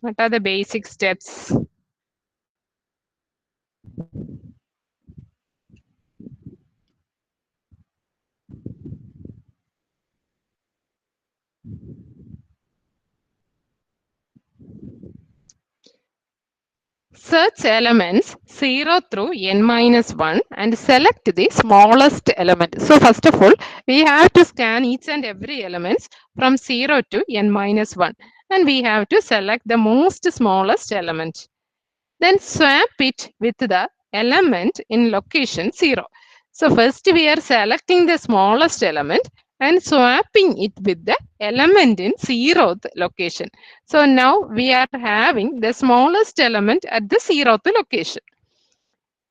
What are the basic steps? Search elements 0 through n minus 1 and select the smallest element. So first of all, we have to scan each and every elements from 0 to n minus 1 and we have to select the most smallest element. Then swap it with the element in location 0. So first we are selecting the smallest element and swapping it with the element in 0th location. So now we are having the smallest element at the 0th location.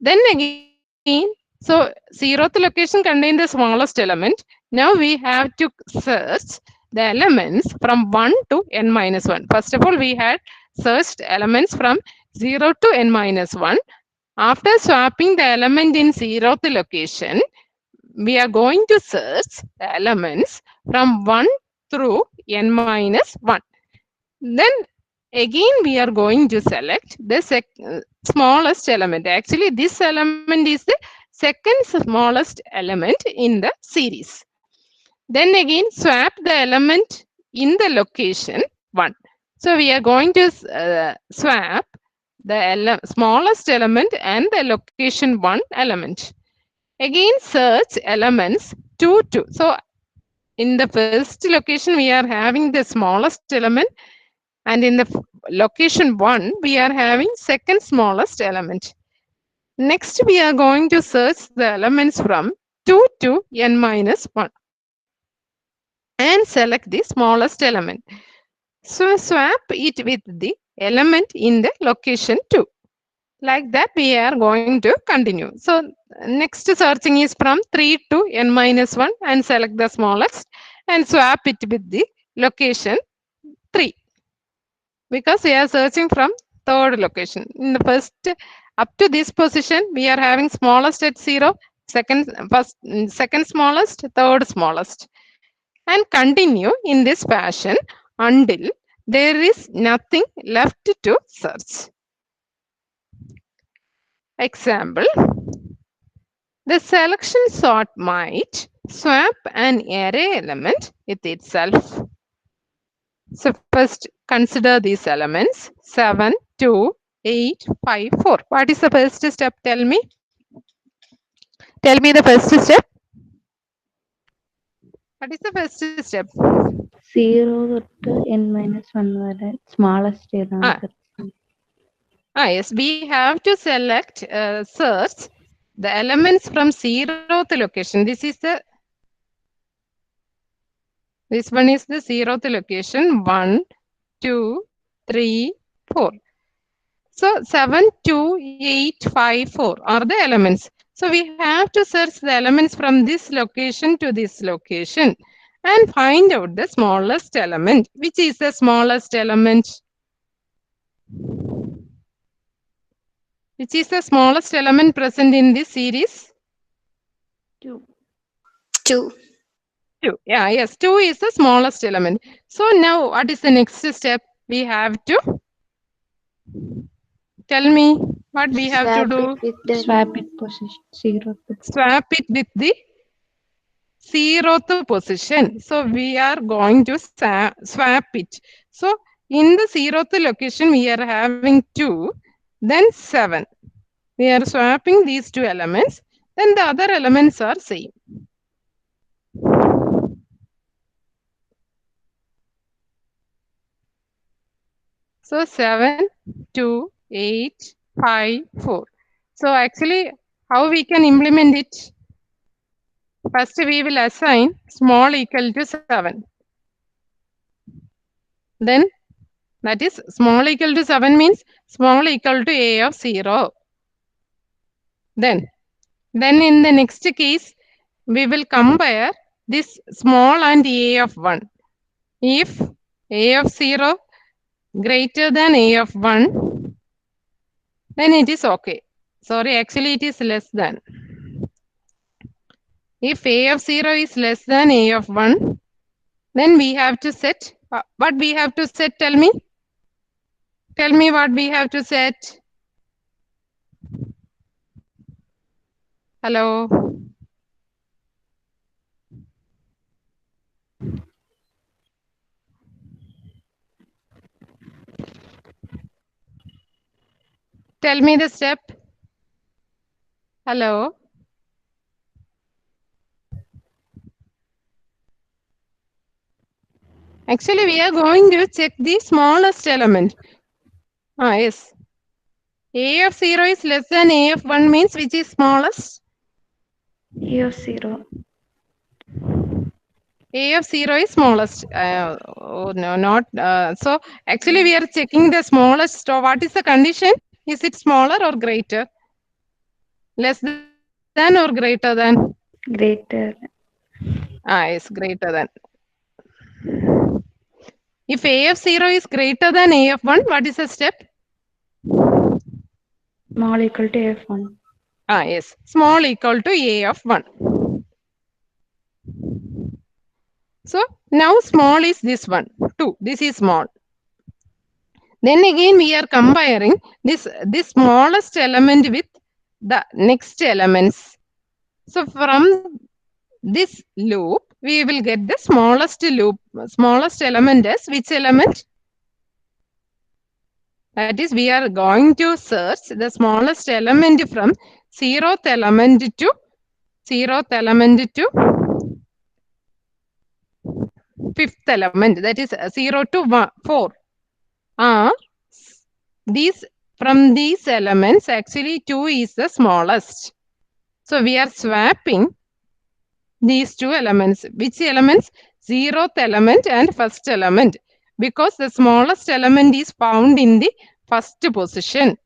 Then again, so 0th location contains the smallest element. Now we have to search the elements from 1 to n minus 1. First of all, we had searched elements from 0 to n minus 1. After swapping the element in 0th location, we are going to search the elements from 1 through n minus 1. Then again we are going to select the smallest element. Actually, this element is the second smallest element in the series. Then again swap the element in the location 1. So we are going to swap the smallest element and the location 1 element. Again search elements 2 2. So in the first location we are having the smallest element and in the location 1 we are having second smallest element. Next we are going to search the elements from 2 to n minus 1 and select the smallest element. So swap it with the element in the location 2. Like that we are going to continue. So next searching is from 3 to n minus 1 and select the smallest and swap it with the location 3. Because we are searching from third location. In the first, up to this position, we are having smallest at 0, second smallest, third smallest. And continue in this fashion until there is nothing left to search. Example, the selection sort might swap an array element with itself. So first consider these elements 7, 2, 8, 5, 4. What is the first step? Tell me. Tell me the first step. What is the first step? 0 to n minus 1 വരെ smallest ഏതാണ് Ah, yes, we have to select, search the elements from 0th location. This one is the 0th location. 1, 2, 3, 4. So 7, 2, 8, 5, 4 are the elements. So we have to search the elements from this location to this location and find out the smallest element. Which is the smallest element? Which is the smallest element present in this series? 2. 2. 2. Yeah, yes, 2 is the smallest element. So now what is the next step? We have to tell me what we have to do. Swap it position 0 to Swap it with the 0th position. So we are going to swap it. So in the 0th location, we are having 2, then 7. We are swapping these two elements. Then the other elements are same. So 7, 2, 8, 5, 4. So actually, how we can implement it? First, we will assign small equal to 7. Then that is small equal to 7 means small equal to a of 0. Then in the next case, we will compare this small and a of 1. If a of 0 greater than a of 1, then it is okay. Sorry, actually it is less than. If a of 0 is less than a of 1, Then we have to set, what we have to set, tell me. Tell me what we have to set. Hello. Tell me the step. Hello. Actually, we are going to check the smallest element. Yes. A of 0 is less than A of 1 means which is smallest? A of 0. A of 0 is smallest. Oh, no, not. So, actually, we are checking the smallest. So, what is the condition? Is it smaller or greater? Less than or greater than? Greater. Yes, greater than. If A of 0 is greater than A of 1, what is the step? Small equal to A of 1. Yes, small equal to A of 1. So, now small is this one, 2. This is small. Then again we are comparing this smallest element with the next elements. So from this loop, we will get the smallest loop, smallest element as which element? That is, we are going to search the smallest element from zeroth element to fifth element. That is 0 to 4. Uh, these from these elements, actually 2 is the smallest. So we are swapping these two elements. Which elements? Zeroth element and first element. Because the smallest element is found in the first position.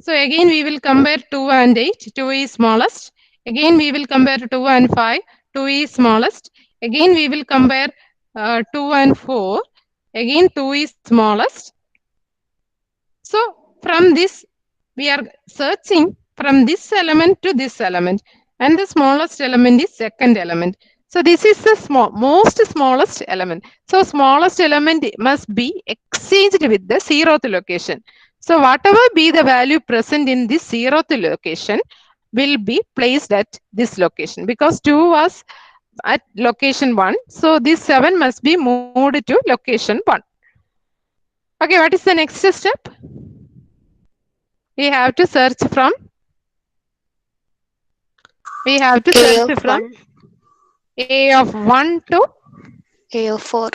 So again we will compare 2 and 8. 2 is smallest. Again we will compare 2 and 5. 2 is smallest. Again we will compare 2 and 4. Again 2 is smallest. So from this, we are searching from this element to this element, and the smallest element is second element. So this is the most smallest element. So smallest element must be exchanged with the zeroth location. So whatever be the value present in this zeroth location will be placed at this location, because 2 was at location 1. So this 7 must be moved to location 1. Okay, what is the next step? We have to search from we have to A search of from 1, A of 1 to A of 4.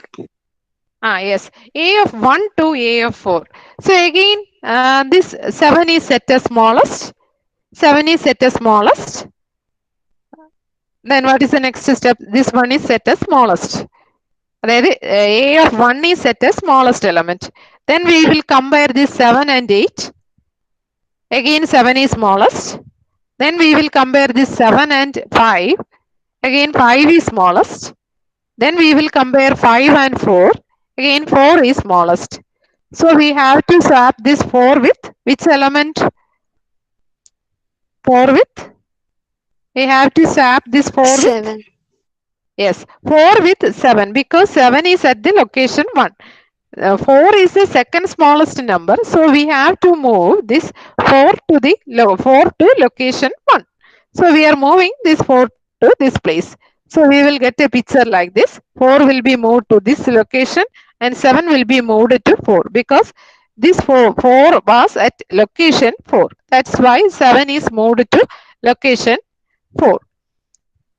yes, A of 1 to A of 4. So again, this 7 is set as smallest. 7 is set as smallest. Then what is the next step? This one is set as smallest. അതായത് A of 1 is set as smallest element. Then we will compare this 7 and 8. Again 7 is smallest. Then we will compare this 7 and 5. Again 5 is smallest. Then we will compare 5 and 4. Again 4 is smallest. So we have to swap this 4 with which element? 4 with? We have to swap this 4 with? 7. Yes, 4 with 7, because 7 is at the location 1. 4 is the second smallest number. So we have to move this 4 to the 4 to location 1. So we are moving this 4 to this place. So we will get a picture like this. 4 will be moved to this location and 7 will be moved to 4, because this 4 was at location 4. That's why 7 is moved to location 4.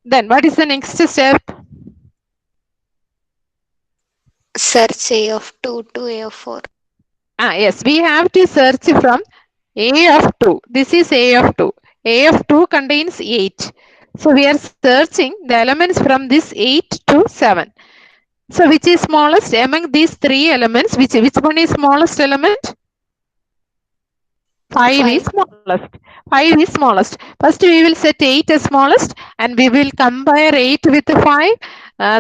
Then what is the next step? Search A of 2 to A of 4. Yes, we have to search from A of 2. This is A of 2. A of 2 contains 8. So we are searching the elements from this 8 to 7. So which is smallest among these three elements? Which one is smallest element? 5 is 5. smallest. 5 is smallest. First we will set 8 as smallest and we will compare 8 with 5.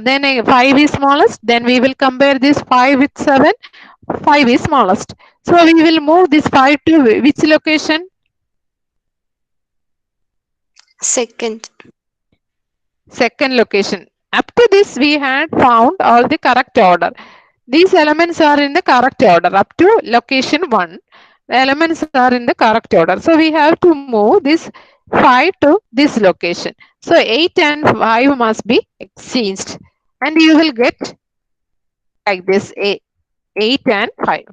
Then 5 is smallest. Then we will compare this 5 with 7. 5 is smallest. So we will move this 5 to which location? Second. second location. Up to this, we had found all the correct order. These elements are in the correct order. Up to location 1, the elements are in the correct order. So we have to move this 5 to this location. So 8 and 5 must be exchanged. And you will get like this 8 and 5.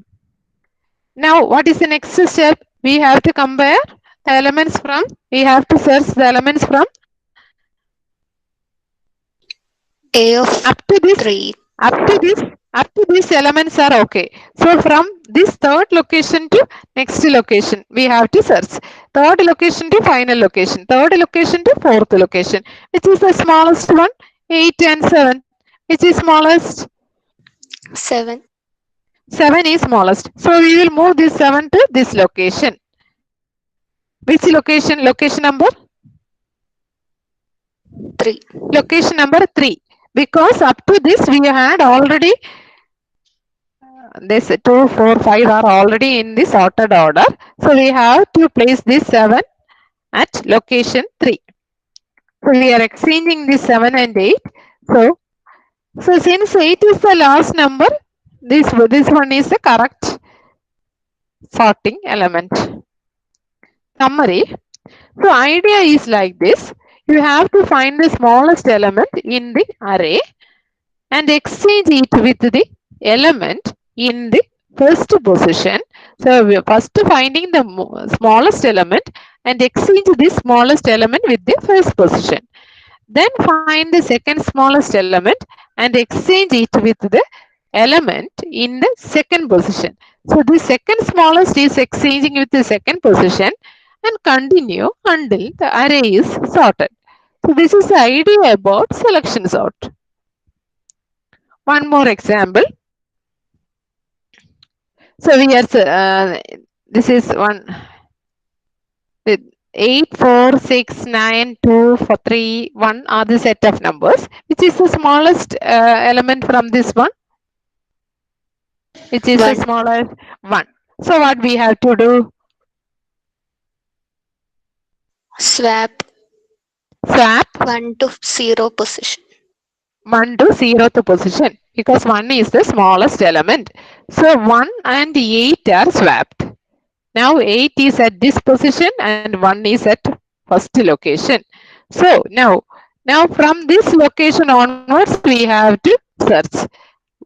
Now, what is the next step? We have to compare the elements from, we have to search the elements from A of up to this, 3. up to this, up to these elements are okay. So from this third location to next location, we have to search. Third location to final location, third location to fourth location. Which is the smallest one? 8 and 7. Which is smallest? 7. 7 is smallest. So we will move this 7 to this location. Which location? Location number? 3. Location number 3. Because up to this we had already this 2, 4, 5 are already in the sorted order. So we have to place this 7 at location 3. So we are exchanging this 7 and 8. So since 8 is the last number, this one is the correct sorting element. Summary. So idea is like this. You have to find the smallest element in the array and exchange it with the element in the first position. So we are first finding the smallest element and exchange the smallest element with the first position. Then find the second smallest element and exchange it with the element in the second position. So the second smallest is exchanging with the second position and continue until the array is sorted. So this is the idea about selection sort. One more example. So we are this is one with 8, 4, 6, 9, 2, 4, 3, 1 are the set of numbers. Which is the smallest element from this one? Which is the 1. smallest? 1. So what we have to do? Swap Swap 1 to 0 position. 1 to 0th position because 1 is the smallest element. So 1 and 8 are swapped. Now 8 is at this position and 1 is at first location. So now from this location onwards we have to search.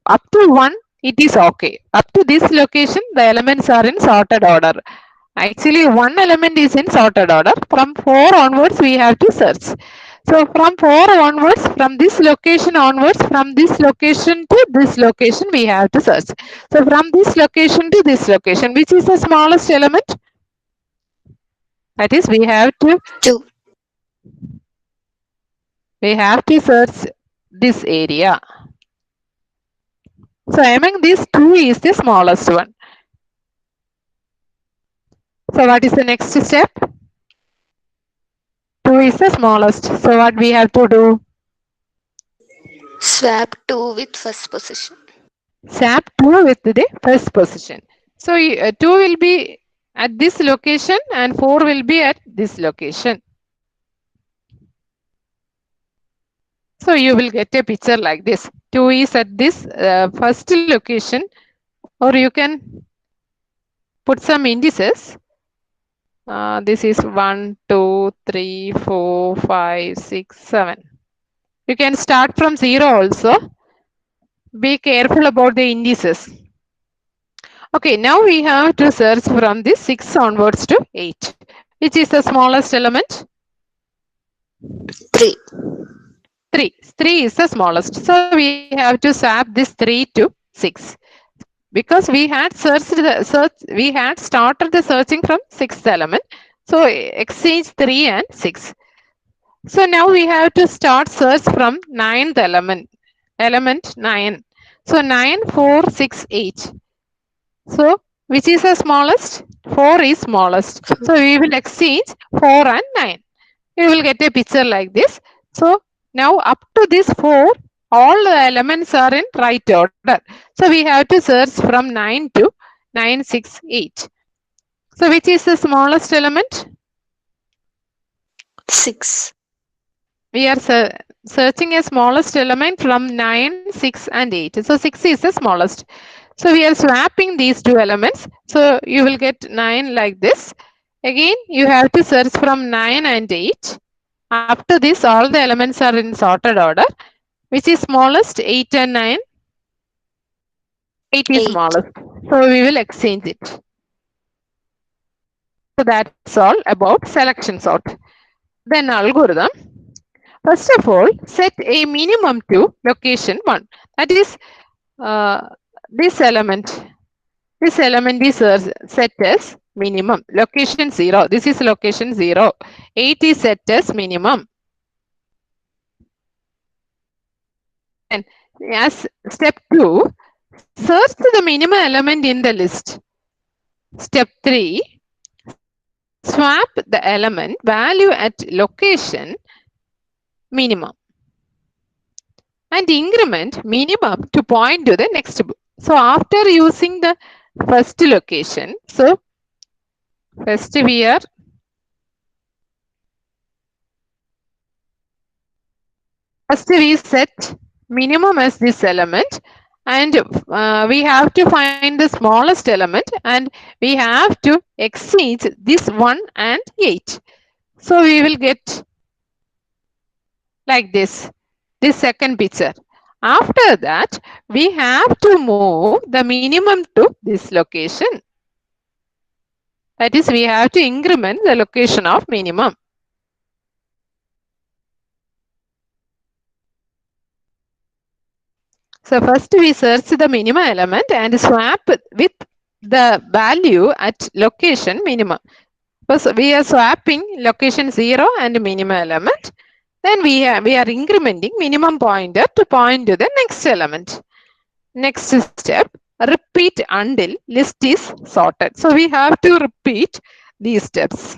Up to 1 it is okay. Up to this location the elements are in sorted order. Actually one element is in sorted order. From 4 onwards we have to search. So from 4 onwards, from this location onwards, from this location to this location we have to search. So from this location to this location, which is the smallest element? That is Two. we have to search this area. So among these 2 is the smallest one. So what is the next step? 2 is the smallest. So what we have to do? Swap 2 with first position. Swap 2 with the first position. So 2 will be at this location and 4 will be at this location. So you will get a picture like this. 2 is at this first location, or you can put some indices. This is 1, 2, 3, 4, 5, 6, 7. You can start from 0 also. Be careful about the indices. Okay, now we have to search from this 6 onwards to 8. Which is the smallest element? 3. 3. 3 is the smallest. So we have to swap this 3 to 6. Because we had we had started the searching from 6th element. So exchange 3 and 6. So now we have to start search from 9th element 9. So 9, 4, 6, 8. So which is the smallest? 4 is smallest. So we will exchange 4 and 9. You will get a picture like this. So now up to this 4, all the elements are in right order. So we have to search from 9 to 9, 6, 8. So which is the smallest element? 6. we are searching a smallest element from 9, 6 and 8. So 6 is the smallest. So we are swapping these two elements. So you will get 9 like this. Again, you have to search from 9 and 8. After this, all the elements are in sorted order. Which is smallest? 8 and 9. 8 is 8. smallest. So we will exchange it. So that's all about selection sort. Then algorithm. First of all, set a minimum to location 1. That is uh, this element. This element is set as minimum. Location 0. This is location 0. 8 is set as minimum. And as step 2, search the minimum element in the list. Step 3, swap the element value at location minimum and increment minimum to point to the next. So after using the first location, so first we set minimum as this element, and we have to find the smallest element, and we have to exchange this 1 and 8. So we will get like this second picture. After that, we have to move the minimum to this location. That is, we have to increment the location of minimum. So first we search the minimum element and swap with the value at location minimum. So we are swapping location 0 and minimum element. Then we are incrementing minimum pointer to point to the next element. Next step, repeat until list is sorted. So we have to repeat these steps.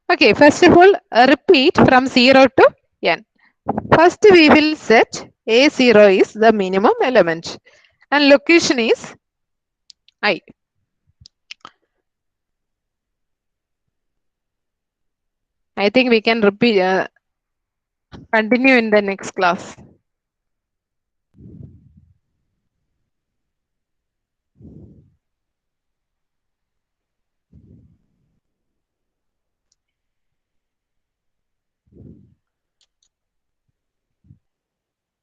Okay, first of all, repeat from 0 to n. First, we will set A0 is the minimum element and location is I. I think we can repeat, continue in the next class.